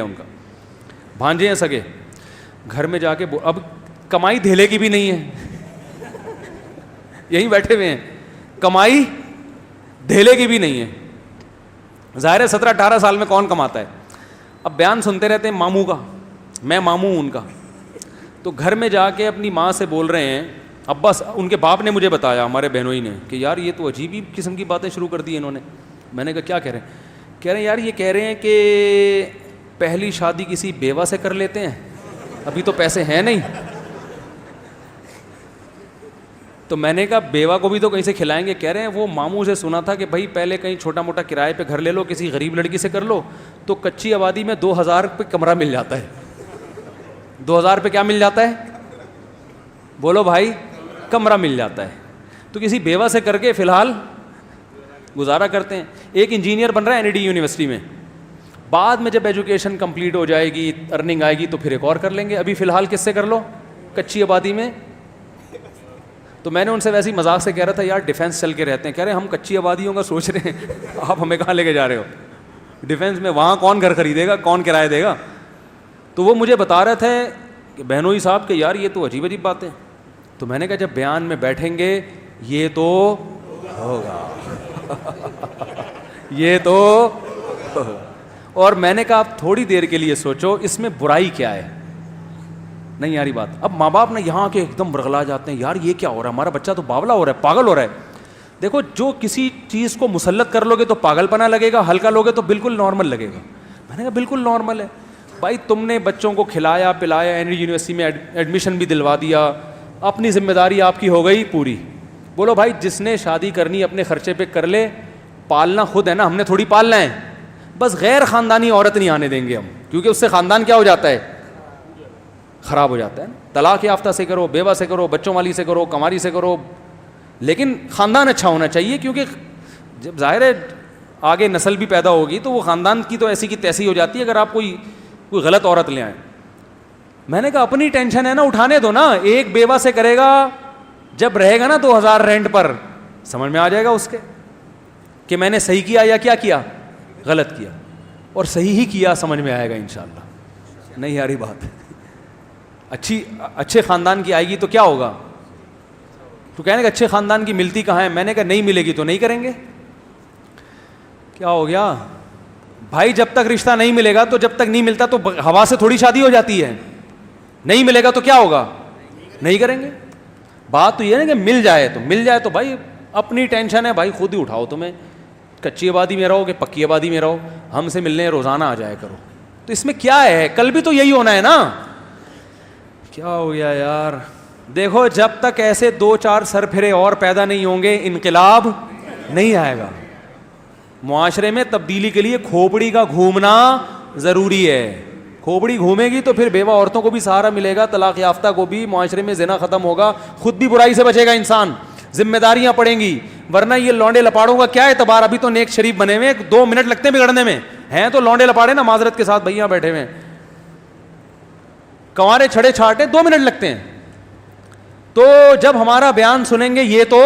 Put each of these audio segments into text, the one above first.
ان کا بھانجے ہیں سگے, گھر میں جا کے اب کمائی دھیلے کی بھی نہیں ہے, یہیں بیٹھے ہوئے ہیں, کمائی دھیلے کی بھی نہیں ہے. ظاہر ہے 17-18 سال میں کون کماتا ہے. اب بیان سنتے رہتے ہیں ماموں کا, میں ماموں ہوں ان کا, تو گھر میں جا کے اپنی ماں سے بول رہے ہیں, ابا ان کے باپ نے مجھے بتایا, ہمارے بہنوئی نے, کہ یار یہ تو عجیب ہی قسم کی باتیں شروع کر دی انہوں نے. میں نے کہا کیا کہہ رہے ہیں؟ کہہ رہے ہیں یار یہ کہہ رہے ہیں کہ پہلی شادی کسی بیوہ سے کر لیتے ہیں, ابھی تو پیسے ہیں نہیں. تو میں نے کہا بیوہ کو بھی تو کہیں سے کھلائیں گے. کہہ رہے ہیں وہ ماموں سے سنا تھا کہ بھائی پہلے کہیں چھوٹا موٹا کرائے پہ گھر لے لو, کسی غریب لڑکی سے کر لو, تو کچی آبادی میں 2000 پہ کمرہ مل جاتا ہے. 2000 پہ کیا مل جاتا ہے؟ بولو بھائی, کمرہ مل جاتا ہے. تو کسی بیوہ سے کر کے فی الحال گزارا کرتے ہیں. ایک انجینئر بن رہا ہے NID یونیورسٹی میں, بعد میں جب ایجوکیشن کمپلیٹ ہو جائے گی, ارننگ آئے گی تو پھر ایک اور کر لیں گے. ابھی فی الحال کس سے کر لو؟ کچی آبادی میں. تو میں نے ان سے ویسے ہی مذاق سے کہہ رہا تھا یار ڈیفینس چل کے رہتے ہیں. کہہ رہے ہیں ہم کچی آبادیوں کا سوچ رہے ہیں, آپ ہمیں کہاں لے کے جا رہے ہو ڈیفینس میں؟ وہاں کون گھر خریدے گا, کون کرایہ دے گا؟ تو وہ مجھے بتا رہے تھے کہ بہنوئی صاحب کہ یار یہ تو عجیب عجیب باتیں. تو میں نے کہا جب بیان میں بیٹھیں گے یہ تو ہوگا یہ تو ہوگا. اور میں نے کہا آپ تھوڑی دیر کے لیے سوچو اس میں برائی کیا ہے. نہیں یاری بات. اب ماں باپ نے یہاں کے ایک دم برغلا جاتے ہیں, یار یہ کیا ہو رہا ہے, ہمارا بچہ تو باولا ہو رہا ہے, پاگل ہو رہا ہے. دیکھو جو کسی چیز کو مسلط کر لو گے تو پاگل پنا لگے گا, ہلکا لوگے تو بالکل نارمل لگے گا. میں نے کہا بالکل نارمل ہے بھائی, تم نے بچوں کو کھلایا پلایا, NID یونیورسٹی میں ایڈمیشن بھی دلوا دیا, اپنی ذمہ داری آپ کی ہو گئی پوری. بولو بھائی جس نے شادی کرنی اپنے خرچے پہ کر لے, پالنا خود ہے نا, ہم نے تھوڑی پالنا ہے. بس غیر خاندانی عورت نہیں آنے دیں گے ہم, کیونکہ اس سے خاندان کیا ہو جاتا ہے, خراب ہو جاتا ہے. طلاق یافتہ سے کرو, بیوہ سے کرو, بچوں والی سے کرو, کماری سے کرو, لیکن خاندان اچھا ہونا چاہیے, کیونکہ جب ظاہر ہے آگے نسل بھی پیدا ہوگی تو وہ خاندان کی تو ایسی کی تیسی ہو جاتی ہے اگر آپ کوئی غلط عورت لے آئیں. میں نے کہا اپنی ٹینشن ہے نا, اٹھانے دو نا. ایک بیوہ سے کرے گا, جب رہے گا نا 2000 رینٹ پر, سمجھ میں آ جائے گا اس کے کہ میں نے صحیح کیا یا کیا کیا, غلط کیا. اور صحیح ہی کیا سمجھ میں آئے گا انشاءاللہ. نہیں یاری بات, اچھے خاندان کی آئے گی تو کیا ہوگا. تو کہنے کہ اچھے خاندان کی ملتی کہاں ہے. میں نے کہا نہیں ملے گی تو نہیں کریں گے. کیا ہو گیا بھائی, جب تک رشتہ نہیں ملے گا تو جب تک نہیں ملتا تو ہوا سے تھوڑی شادی ہو جاتی ہے. نہیں ملے گا تو کیا ہوگا, نہیں کریں گے. بات تو یہ ہے نا کہ مل جائے تو بھائی اپنی ٹینشن ہے بھائی, خود ہی اٹھاؤ. تمہیں کچی آبادی میں رہو کہ پکی آبادی میں رہو, ہم سے ملنے روزانہ آ جایا کرو. تو اس میں کیا ہے, کل بھی تو یہی ہونا ہے نا. کیا ہو گیا یار. دیکھو جب تک ایسے 2-4 سر پھرے اور پیدا نہیں ہوں گے انقلاب نہیں آئے گا. معاشرے میں تبدیلی کے لیے کھوپڑی کا گھومنا ضروری ہے. کھوپڑی گھومے گی تو پھر بیوہ عورتوں کو بھی سہارا ملے گا, طلاق یافتہ کو بھی, معاشرے میں زنا ختم ہوگا, خود بھی برائی سے بچے گا انسان, ذمہ داریاں پڑیں گی. ورنہ یہ لونڈے لپاڑوں کا کیا اعتبار, ابھی تو نیک شریف بنے ہوئے, 2 منٹ لگتے ہیں بگڑنے میں, ہیں تو لونڈے لپاڑے نا معذرت کے ساتھ بھیا بیٹھے ہوئے, کنوارے چھڑے چھاٹے 2 منٹ لگتے ہیں. تو جب ہمارا بیان سنیں گے یہ تو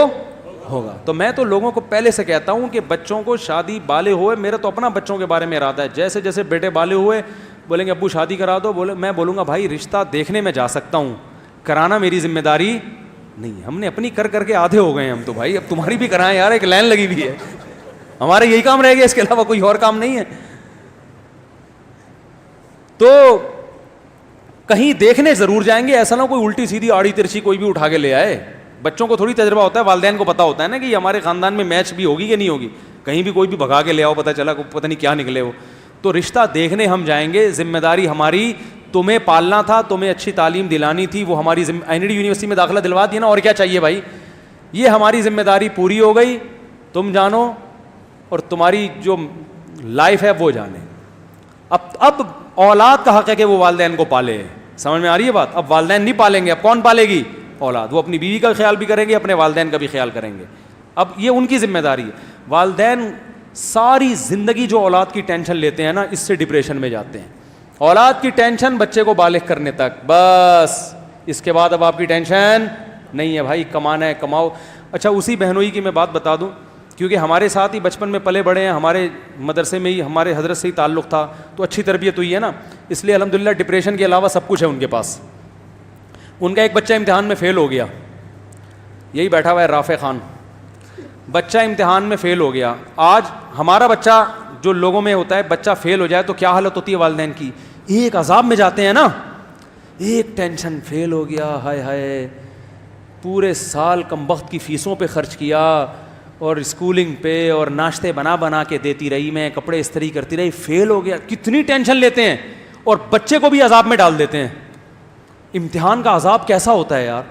ہوگا. تو میں تو لوگوں کو پہلے سے کہتا ہوں کہ بچوں کو شادی بالغ ہوئے, میرا تو اپنا بچوں کے بارے میں ارادہ ہے, جیسے جیسے بیٹے بالغ ہوئے بولیں گے ابو شادی کرا دو, میں بولوں گا بھائی رشتہ دیکھنے میں جا سکتا ہوں, کرانا میری ذمہ داری نہیں. ہم نے اپنی کر کے آدھے ہو گئے ہیں ہم تو بھائی, اب تمہاری بھی کرائیں یار, ایک لائن لگی ہوئی ہے, ہمارے یہی کام رہ گیا, اس کے علاوہ کوئی اور کام نہیں ہے. تو کہیں دیکھنے ضرور جائیں گے, ایسا نہ کوئی الٹی سیدھی آڑی ترچھی کوئی بھی اٹھا کے لے آئے. بچوں کو تھوڑی تجربہ ہوتا ہے, والدین کو پتا ہوتا ہے نا کہ ہمارے خاندان میں میچ بھی ہوگی کہ نہیں ہوگی. کہیں بھی کوئی بھی بھگا کے لے آؤ, پتہ چلا پتہ نہیں کیا نکلے وہ. تو رشتہ دیکھنے ہم جائیں گے, ذمہ داری ہماری, تمہیں پالنا تھا, تمہیں اچھی تعلیم دلانی تھی, وہ ہماری NID یونیورسٹی میں داخلہ دلوا دیا نا, اور کیا چاہیے بھائی. یہ ہماری ذمہ داری پوری ہو گئی, تم جانو اور تمہاری جو لائف ہے وہ جانے. اب اولاد کا حق ہے کہ وہ والدین کو پالے, سمجھ میں آ رہی ہے بات. اب والدین نہیں پالیں گے, اب کون پالے گی, اولاد. وہ اپنی بیوی کا خیال بھی کریں گے, اپنے والدین کا بھی خیال کریں گے. اب یہ ان کی ذمہ داری ہے. والدین ساری زندگی جو اولاد کی ٹینشن لیتے ہیں نا, اس سے ڈپریشن میں جاتے ہیں. اولاد کی ٹینشن بچے کو بالغ کرنے تک, بس اس کے بعد اب آپ کی ٹینشن نہیں ہے بھائی, کمانا ہے کماؤ. اچھا اسی بہنوئی کی میں بات بتا دوں کیونکہ ہمارے ساتھ ہی بچپن میں پلے بڑے ہیں, ہمارے مدرسے میں ہی ہمارے حضرت سے ہی تعلق تھا, تو اچھی تربیت ہوئی ہے نا, اس لیے الحمدللہ ڈپریشن کے علاوہ سب کچھ ہے ان کے پاس. ان کا ایک بچہ امتحان میں فیل ہو گیا, یہی بیٹھا ہوا ہے رافع خان, بچہ امتحان میں فیل ہو گیا. آج ہمارا بچہ جو لوگوں میں ہوتا ہے, بچہ فیل ہو جائے تو کیا حالت ہوتی ہے والدین کی, ایک عذاب میں جاتے ہیں نا, ایک ٹینشن, فیل ہو گیا, ہائے ہائے, پورے سال کم وقت کی فیسوں پہ خرچ کیا اور اسکولنگ پہ, اور ناشتے بنا بنا کے دیتی رہی, میں کپڑے استری کرتی رہی, فیل ہو گیا, کتنی ٹینشن لیتے ہیں, اور بچے کو بھی عذاب میں ڈال دیتے ہیں. امتحان کا عذاب کیسا ہوتا ہے یار,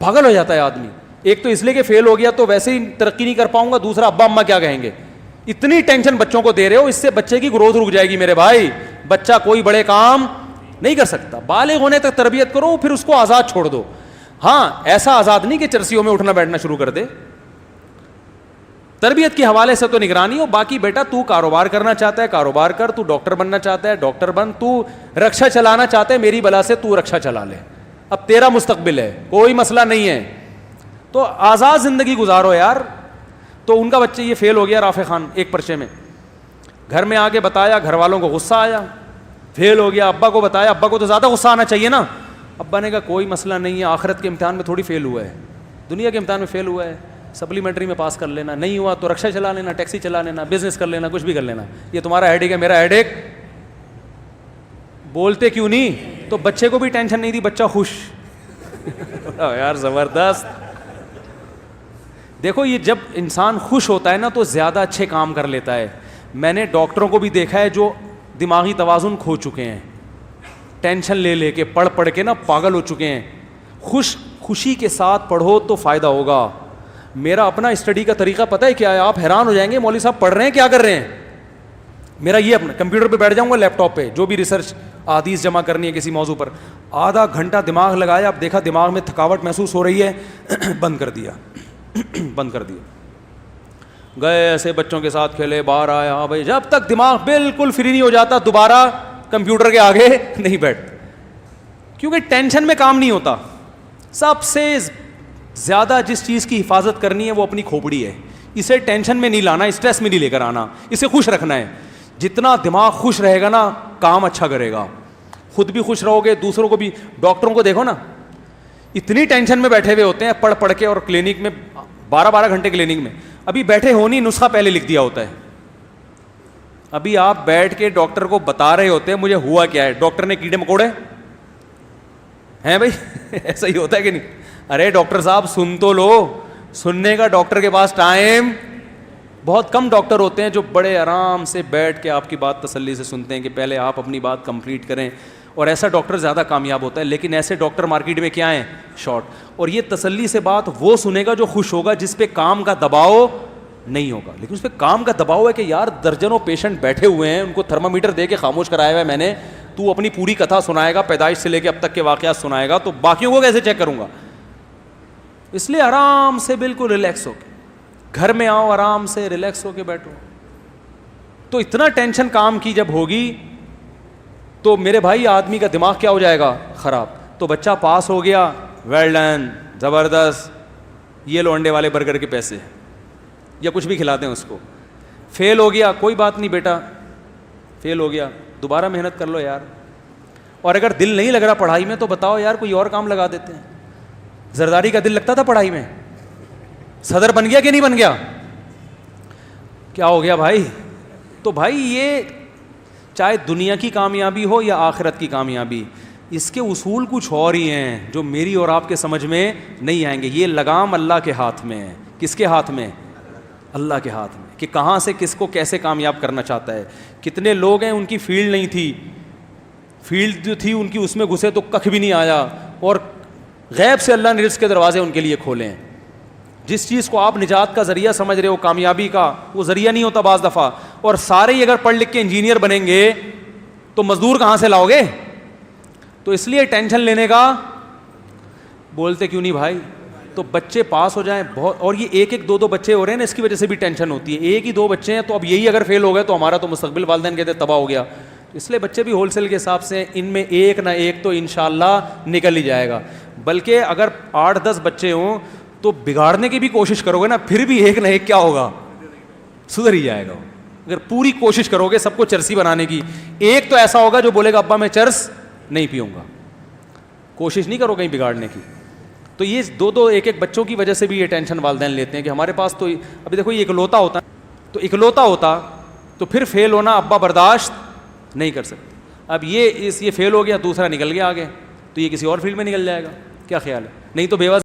پاگل ہو جاتا ہے آدمی. ایک تو اس لیے کہ فیل ہو گیا تو ویسے ہی ترقی نہیں کر پاؤں گا, دوسرا ابا اماں کیا کہیں گے, اتنی ٹینشن بچوں کو دے رہے ہو, اس سے بچے کی گروتھ رک جائے گی میرے بھائی. بچہ کوئی بڑے کام نہیں کر سکتا, بالغ ہونے تک تربیت کرو, پھر اس کو آزاد چھوڑ دو. ہاں ایسا آزاد نہیں کہ چرسیوں میں اٹھنا بیٹھنا شروع کر دے, تربیت کے حوالے سے تو نگرانی ہو. باقی بیٹا تو کاروبار کرنا چاہتا ہے کاروبار کر, تو ڈاکٹر بننا چاہتا ہے ڈاکٹر بن, تو رکشا چلانا چاہتا ہے میری بلا سے تو رکشا چلا لے, اب تیرا مستقبل ہے, کوئی مسئلہ نہیں ہے, تو آزاد زندگی گزارو یار. تو ان کا بچہ یہ فیل ہو گیا رافع خان ایک پرچے میں, گھر میں آ کے بتایا, گھر والوں کو غصہ آیا, فیل ہو گیا, ابا کو بتایا, ابا کو تو زیادہ غصہ آنا چاہیے نا. ابا نے کہا کوئی مسئلہ نہیں ہے, آخرت کے امتحان میں تھوڑی فیل ہوا ہے, دنیا کے امتحان میں فیل ہوا ہے, سپلیمنٹری میں پاس کر لینا, نہیں ہوا تو رکشا چلا لینا, ٹیکسی چلا لینا, بزنس کر لینا, کچھ بھی کر لینا, یہ تمہارا ہیڈ ایک ہے میرا ہیڈ ایک. بولتے کیوں نہیں, تو بچے کو بھی ٹینشن نہیں دی, بچہ خوش. یار زبردست. دیکھو یہ جب انسان خوش ہوتا ہے نا تو زیادہ اچھے کام کر لیتا ہے. میں نے ڈاکٹروں کو بھی دیکھا ہے جو دماغی توازن کھو چکے ہیں, ٹینشن لے لے کے پڑھ پڑھ کے نا پاگل ہو چکے ہیں. خوشی کے ساتھ پڑھو تو فائدہ ہوگا. میرا اپنا اسٹڈی کا طریقہ پتہ ہے کیا ہے, آپ حیران ہو جائیں گے مولوی صاحب پڑھ رہے ہیں کیا کر رہے ہیں. میرا یہ اپنا کمپیوٹر پہ بیٹھ جاؤں گا, لیپ ٹاپ پہ جو بھی ریسرچ احادیث جمع کرنی ہے کسی موضوع پر, آدھا گھنٹہ دماغ لگایا, اب دیکھا دماغ میں تھکاوٹ محسوس ہو رہی ہے, بند کر دیا. گئے ایسے بچوں کے ساتھ کھیلے, باہر آیا, ہاں بھائی, جب تک دماغ بالکل فری نہیں ہو جاتا دوبارہ کمپیوٹر کے آگے نہیں بیٹھتے, کیونکہ ٹینشن میں کام نہیں ہوتا. سب سے زیادہ جس چیز کی حفاظت کرنی ہے وہ اپنی کھوپڑی ہے. اسے ٹینشن میں نہیں لانا, اسٹریس میں نہیں لے کر آنا, اسے خوش رکھنا ہے. جتنا دماغ خوش رہے گا نا کام اچھا کرے گا, خود بھی خوش رہو گے, دوسروں کو بھی. ڈاکٹروں کو دیکھو نا, اتنی ٹینشن میں بیٹھے ہوئے ہوتے ہیں پڑھ پڑھ کے, اور کلینک میں 12 گھنٹے کلینک میں, ابھی بیٹھے ہو نہیں, نسخہ پہلے لکھ دیا ہوتا ہے. ابھی آپ بیٹھ کے ڈاکٹر کو بتا رہے ہوتے ہیں مجھے ہوا کیا ہے, ڈاکٹر نے کیڑے مکوڑے ہیں بھائی. ایسا ہی ہوتا ہے کہ نہیں. ارے ڈاکٹر صاحب سن تو لو, سننے کا ڈاکٹر کے پاس ٹائم بہت کم. ڈاکٹر ہوتے ہیں جو بڑے آرام سے بیٹھ کے آپ کی بات تسلی سے سنتے ہیں کہ پہلے آپ اپنی بات کمپلیٹ کریں, اور ایسا ڈاکٹر زیادہ کامیاب ہوتا ہے. لیکن ایسے ڈاکٹر مارکیٹ میں کیا ہیں, شارٹ. اور یہ تسلی سے بات وہ سنے گا جو خوش ہوگا, جس پہ کام کا دباؤ نہیں ہوگا. لیکن اس پہ کام کا دباؤ ہے کہ یار درجنوں پیشنٹ بیٹھے ہوئے ہیں, ان کو تھرمامیٹر دے کے خاموش کرایا ہوا ہے میں نے, تو اپنی پوری کتھا سنائے گا, پیدائش سے لے کے اب تک کے واقعات سنائے گا, تو باقیوں کو کیسے چیک کروں گا. اس لیے آرام سے بالکل ریلیکس ہو کے گھر میں آؤ, آرام سے ریلیکس ہو کے بیٹھو. تو اتنا ٹینشن کام کی جب ہوگی تو میرے بھائی آدمی کا دماغ کیا ہو جائے گا, خراب. تو بچہ پاس ہو گیا, ویل ڈن, زبردست, یہ لو انڈے والے برگر کے پیسے, یا کچھ بھی کھلاتے ہیں اس کو. فیل ہو گیا, کوئی بات نہیں بیٹا, فیل ہو گیا, دوبارہ محنت کر لو یار. اور اگر دل نہیں لگ رہا پڑھائی میں تو بتاؤ یار کوئی اور کام لگا دیتے ہیں. زرداری کا دل لگتا تھا پڑھائی میں, صدر بن گیا کہ نہیں بن گیا, کیا ہو گیا بھائی. تو بھائی یہ چاہے دنیا کی کامیابی ہو یا آخرت کی کامیابی, اس کے اصول کچھ اور ہی ہیں جو میری اور آپ کے سمجھ میں نہیں آئیں گے. یہ لگام اللہ کے ہاتھ میں ہے. کس کے ہاتھ میں؟ اللہ کے ہاتھ میں, کہ کہاں سے کس کو کیسے کامیاب کرنا چاہتا ہے. کتنے لوگ ہیں ان کی فیلڈ نہیں تھی, فیلڈ جو تھی ان کی اس میں گھسے تو ککھ بھی نہیں آیا, اور غیب سے اللہ نے رزق کے دروازے ان کے لیے کھولے ہیں. جس چیز کو آپ نجات کا ذریعہ سمجھ رہے ہو, کامیابی کا, وہ ذریعہ نہیں ہوتا بعض دفعہ. اور سارے ہی اگر پڑھ لکھ کے انجینئر بنیں گے تو مزدور کہاں سے لاؤ گے. تو اس لیے ٹینشن لینے کا, بولتے کیوں نہیں بھائی. تو بچے پاس ہو جائیں بہت, اور یہ ایک ایک دو دو بچے ہو رہے ہیں نا, اس کی وجہ سے بھی ٹینشن ہوتی ہے. ایک ہی دو بچے ہیں تو اب یہی اگر فیل ہو گئے تو ہمارا تو مستقبل والدین کہتے ہیں تباہ ہو گیا. اس لیے بچے بھی ہول سیل کے حساب سے, ان میں ایک نہ ایک تو انشاءاللہ نکل ہی جائے گا. بلکہ اگر 8-10 بچے ہوں تو بگاڑنے کی بھی کوشش کرو گے نا, پھر بھی ایک نہ ایک کیا ہوگا, سدھر ہی جائے گا. اگر پوری کوشش کرو گے سب کو چرسی بنانے کی, ایک تو ایسا ہوگا جو بولے گا ابا میں چرس نہیں پیوں گا, کوشش نہیں کرو کہیں بگاڑنے کی. تو یہ دو ایک بچوں کی وجہ سے بھی یہ ٹینشن والدین لیتے ہیں کہ ہمارے پاس تو ابھی دیکھو یہ اکلوتا ہوتا, تو اکلوتا ہوتا تو پھر فیل ہونا ابا برداشت نہیں کر سکتے. اب یہ فیل ہو گیا, دوسرا نکل گیا آگے, تو یہ کسی اور فیلڈ میں نکل جائے گا. کیا خیال ہے؟ نہیں تو بیوہ